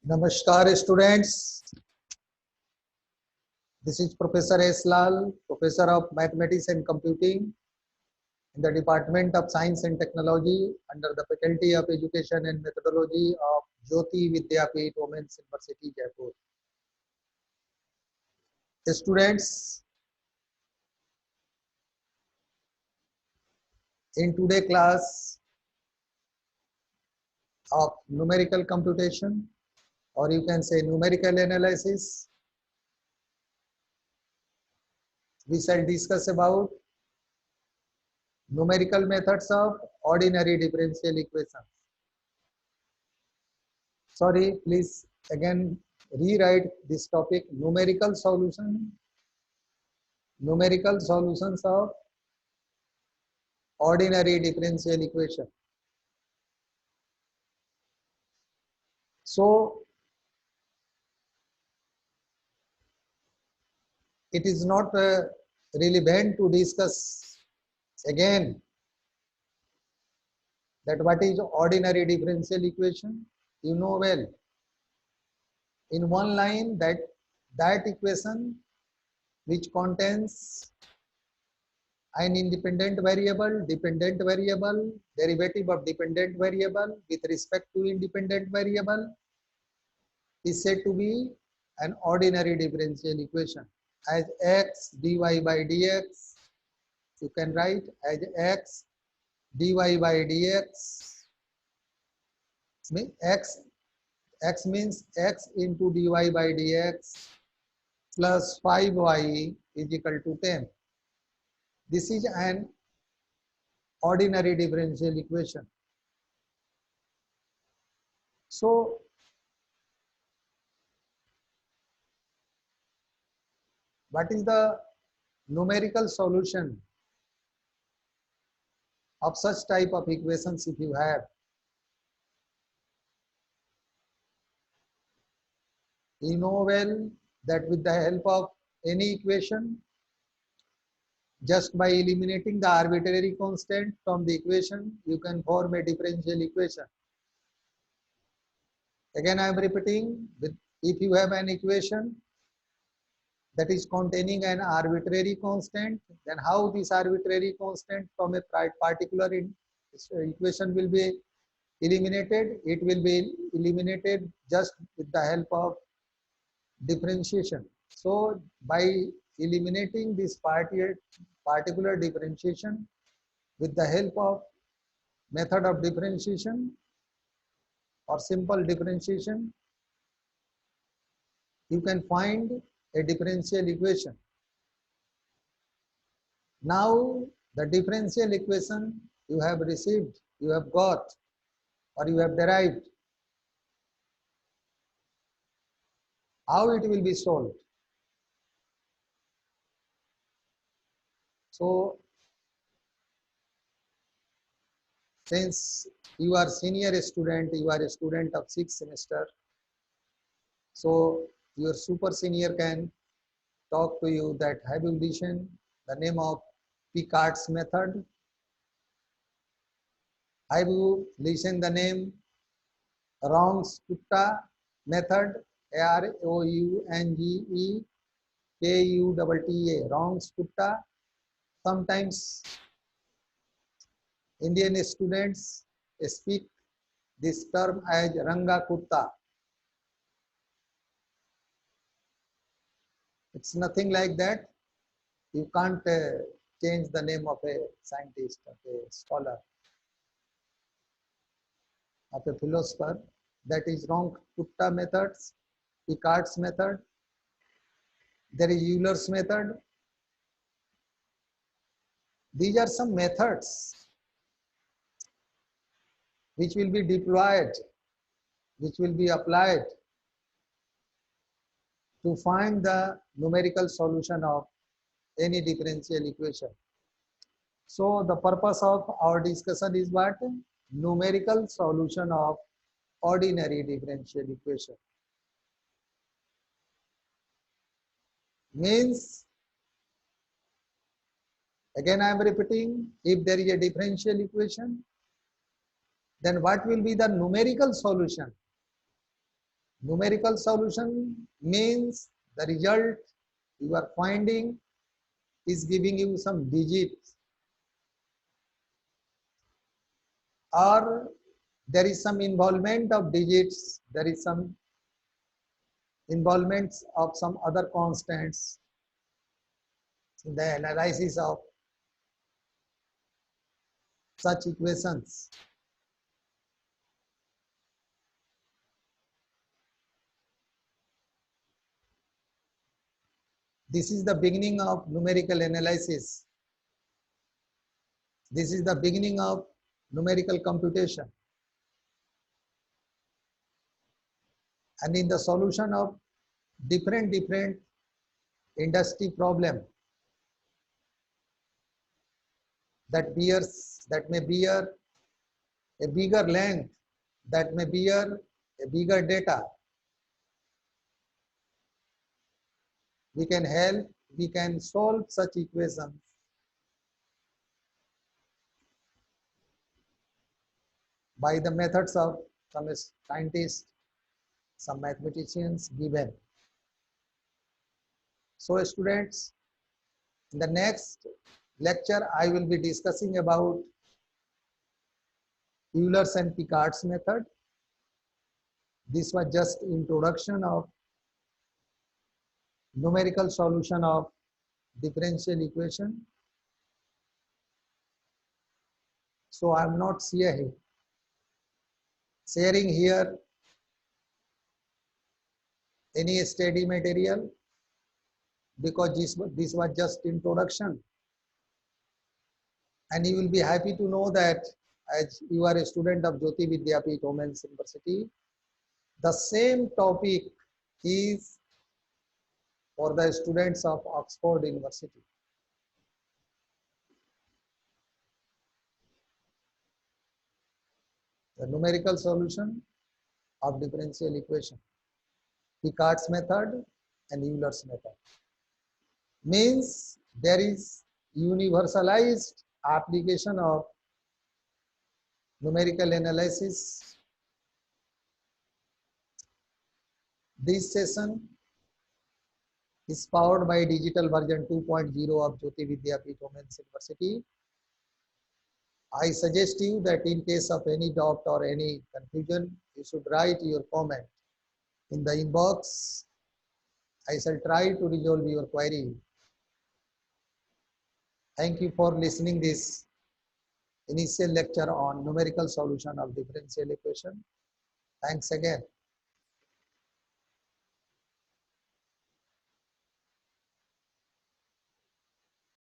Namaskar students, this is Professor S. Lal, Professor of Mathematics and Computing in the Department of Science and Technology under the Faculty of Education and Methodology of Jyoti Vidyapeeth Women's University, Jaipur. Students, in today's class of numerical computation, or you can say numerical analysis, we shall discuss about numerical methods of ordinary differential equations. Sorry, please again rewrite this topic: numerical solutions of ordinary differential equation. So it is not relevant to discuss again that what is ordinary differential equation. You know well, in one line, that equation which contains an independent variable, dependent variable, derivative of dependent variable with respect to independent variable is said to be an ordinary differential equation. As x dy by dx, you can write as x dy by dx. X means x into dy by dx plus 5y is equal to 10. This is an ordinary differential equation. So what is the numerical solution of such type of equations if you have? You know well that with the help of any equation, just by eliminating the arbitrary constant from the equation, you can form a differential equation. Again, I am repeating, if you have an equation that is containing an arbitrary constant, then how this arbitrary constant from a particular equation will be eliminated? It will be eliminated just with the help of differentiation. So by eliminating this particular differentiation with the help of method of differentiation or simple differentiation, you can find a differential equation. Now the differential equation you have received, you have got, or you have derived, how it will be solved? So since you are senior student, you are a student of 6th semester, so your super senior can talk to you that have you listened the name of Picard's method? Have you listened the name Runge-Kutta method? Runge-Kutta, Runge-Kutta. Sometimes Indian students speak this term as Ranga-Kutta. It's nothing like that. You can't change the name of a scientist, of a scholar, of a philosopher. That is Runge-Kutta methods, Picard's method. There is Euler's method. These are some methods which will be deployed, which will be applied to find the numerical solution of any differential equation. So the purpose of our discussion is what? Numerical solution of ordinary differential equation. Means, again I am repeating, if there is a differential equation, then what will be the numerical solution? Numerical solution means the result you are finding is giving you some digits, or there is some involvement of digits, there is some involvements of some other constants in the analysis of such equations. This is the beginning of numerical analysis. This is the beginning of numerical computation. And in the solution of different industry problem that may bear a bigger length, that may bear a bigger data, we can solve such equations by the methods of some scientists, some mathematicians given. So students, in the next lecture, I will be discussing about Euler's and Picard's method. This was just introduction of numerical solution of differential equation. So I am not sharing here any study material, because this was just introduction. And you will be happy to know that as you are a student of Jyoti Vidyapeeth Women's University, the same topic is for the students of Oxford University. The numerical solution of differential equation, Picard's method and Euler's method, means there is universalized application of numerical analysis. This session is powered by digital version 2.0 of Jyoti Vidyapeeth Women's University. I suggest you that in case of any doubt or any confusion, you should write your comment in the inbox. I shall try to resolve your query. Thank you for listening this initial lecture on numerical solution of differential equation. Thanks again.